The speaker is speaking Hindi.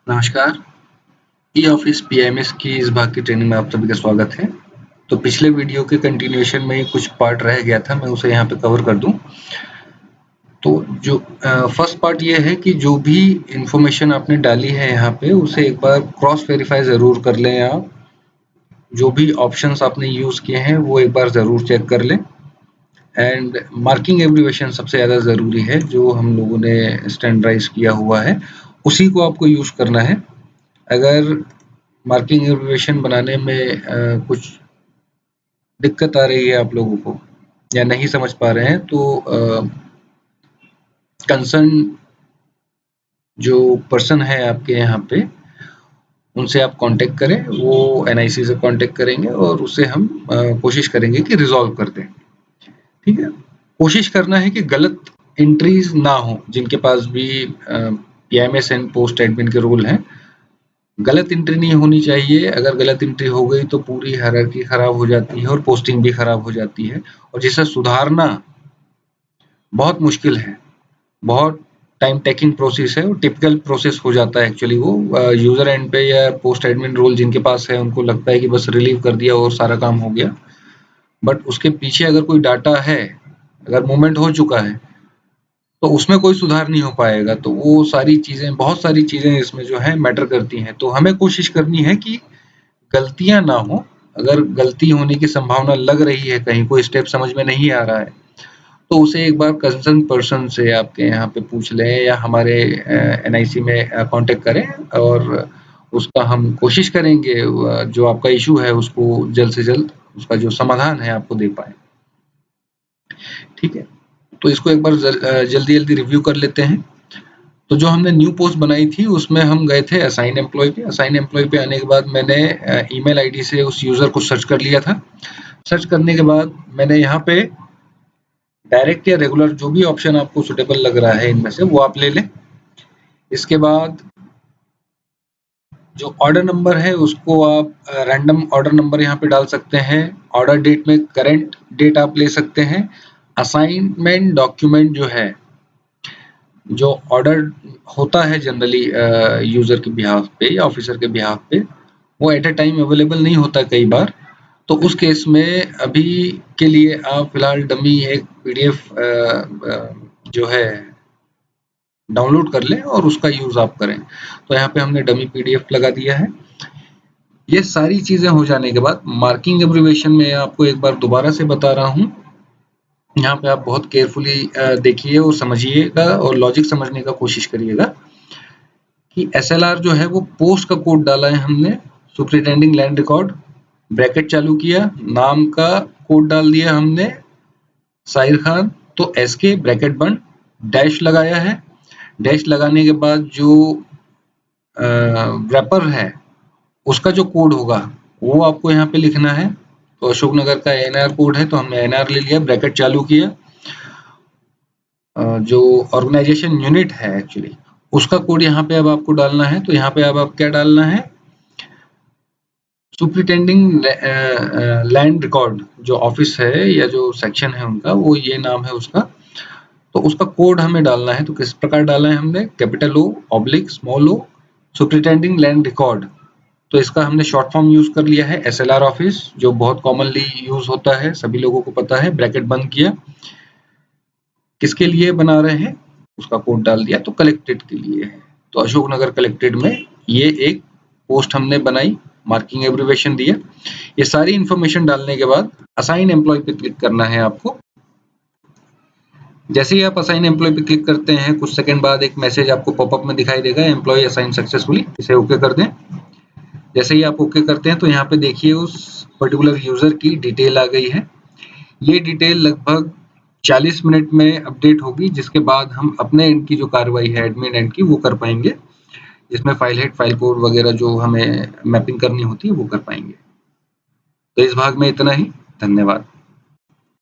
नमस्कार। ई ऑफिस पीएमएस की इस भाग की ट्रेनिंग में आप सभी का स्वागत है। तो पिछले वीडियो के कंटिन्यूएशन में कुछ पार्ट रह गया था, मैं उसे यहाँ पे कवर कर दूं। तो जो फर्स्ट पार्ट ये है कि जो भी इंफॉर्मेशन आपने डाली है यहाँ पे उसे एक बार क्रॉस वेरीफाई ज़रूर कर लें आप। जो भी ऑप्शंस आपने यूज़ किए हैं वो एक बार ज़रूर चेक कर लें। एंड मार्किंग एब्रिविएशन सबसे ज़्यादा ज़रूरी है, जो हम लोगों ने स्टैंडर्डाइज किया हुआ है उसी को आपको यूज़ करना है। अगर मार्किंग एब्रिविएशन बनाने में कुछ दिक्कत आ रही है आप लोगों को या नहीं समझ पा रहे हैं तो कंसर्न जो पर्सन है आपके यहाँ पे उनसे आप कांटेक्ट करें, वो एनआईसी से कांटेक्ट करेंगे और उसे हम कोशिश करेंगे कि रिजॉल्व कर दें। ठीक है, कोशिश करना है कि गलत एंट्रीज ना हो। जिनके पास भी पीएमएस एंड पोस्ट एडमिन के रोल हैं, गलत एंट्री नहीं होनी चाहिए। अगर गलत एंट्री हो गई तो पूरी हायरार्की खराब हो जाती है और पोस्टिंग भी खराब हो जाती है, और जिसे सुधारना बहुत मुश्किल है, बहुत टाइम टेकिंग प्रोसेस है, वो टिपिकल प्रोसेस हो जाता है एक्चुअली। वो यूजर एंड पे या पोस्ट एडमिन रोल जिनके पास है उनको लगता है कि बस रिलीव कर दिया और सारा काम हो गया, बट उसके पीछे अगर कोई डाटा है, अगर मूवमेंट हो चुका है तो उसमें कोई सुधार नहीं हो पाएगा। तो वो सारी चीजें, बहुत सारी चीजें इसमें जो है मैटर करती हैं। तो हमें कोशिश करनी है कि गलतियां ना हो। अगर गलती होने की संभावना लग रही है, कहीं कोई स्टेप समझ में नहीं आ रहा है, तो उसे एक बार कंसर्न पर्सन से आपके यहाँ पे पूछ लें या हमारे एनआईसी में कांटेक्ट करें, और उसका हम कोशिश करेंगे जो आपका इशू है उसको जल्द से जल्द उसका जो समाधान है आपको दे पाए। ठीक है, तो इसको एक बार जल्दी जल्दी रिव्यू कर लेते हैं। तो जो हमने न्यू पोस्ट बनाई थी उसमें हम गए थे असाइन एम्प्लॉय पे। असाइन एम्प्लॉय पे आने के बाद मैंने ईमेल आईडी से उस यूजर को सर्च कर लिया था। सर्च करने के बाद मैंने यहाँ पे डायरेक्ट या रेगुलर, जो भी ऑप्शन आपको सुटेबल लग रहा है इनमें से वो आप ले लें। इसके बाद जो ऑर्डर नंबर है उसको आप रैंडम ऑर्डर नंबर यहाँ पे डाल सकते हैं। ऑर्डर डेट में करंट डेट आप ले सकते हैं। असाइनमेंट डॉक्यूमेंट जो है, जो ऑर्डर होता है जनरली यूजर के बिहाफ पे या ऑफिसर के बिहाफ पे, वो एट अ टाइम अवेलेबल नहीं होता कई बार। तो उस केस में अभी के लिए आप फिलहाल डमी एक पीडीएफ जो है डाउनलोड कर लें और उसका यूज आप करें। तो यहाँ पे हमने डमी पीडीएफ लगा दिया है। ये सारी चीजें हो जाने के बाद मार्किंग एब्रिविएशन में आपको एक बार दोबारा से बता रहा हूँ, यहाँ पे आप बहुत केयरफुली देखिए और समझिएगा और लॉजिक समझने का कोशिश करिएगा कि एसएलआर जो है वो पोस्ट का कोड डाला है हमने, सुपरिटेंडिंग लैंड रिकॉर्ड, ब्रैकेट चालू किया, नाम का कोड डाल दिया हमने साहिर खान, तो एसके ब्रैकेट बंद, डैश लगाया है। डैश लगाने के बाद जो रैपर है उसका जो कोड होगा वो आपको यहाँ पे लिखना है। तो अशोकनगर का एनआर कोड है तो हमने एनआर ले लिया, ब्रैकेट चालू किया। जो ऑर्गेनाइजेशन यूनिट है एक्चुअली उसका कोड यहाँ पे अब आपको डालना है। तो यहाँ पे अब आप क्या डालना है, सुपरिटेंडिंग लैंड रिकॉर्ड, जो ऑफिस है या जो सेक्शन है उनका, वो ये नाम है उसका। तो उसका कोड हमें डालना है। तो किस प्रकार डालना है हमने, कैपिटल ओ ऑब्लिक स्मॉल ओ सुपरिटेंडिंग लैंड रिकॉर्ड। तो इसका हमने शॉर्ट फॉर्म यूज कर लिया है एसएलआर ऑफिस, जो बहुत कॉमनली यूज होता है, सभी लोगों को पता है। ब्रैकेट बंद किया, किसके लिए बना रहे हैं उसका कोड डाल दिया, तो कलेक्टेड के लिए है। तो अशोकनगर कलेक्टेड में ये एक पोस्ट हमने बनाई, मार्किंग एब्रिविएशन दिया। ये सारी इंफॉर्मेशन डालने के बाद असाइन एम्प्लॉय पे क्लिक करना है आपको। जैसे ही आप असाइन एम्प्लॉय पे क्लिक करते हैं कुछ सेकंड बाद एक मैसेज आपको पॉपअप में दिखाई देगा, एम्प्लॉय असाइन सक्सेसफुली, इसे ओके कर दें। जैसे ही आप ओके करते हैं तो यहाँ पे देखिए उस पर्टिकुलर यूजर की डिटेल आ गई है। ये डिटेल लगभग 40 मिनट में अपडेट होगी, जिसके बाद हम अपने एंड की जो कार्रवाई है एडमिन एंड की वो कर पाएंगे, जिसमें फाइल हेड फाइल कोड वगैरह जो हमें मैपिंग करनी होती है वो कर पाएंगे। तो इस भाग में इतना ही, धन्यवाद।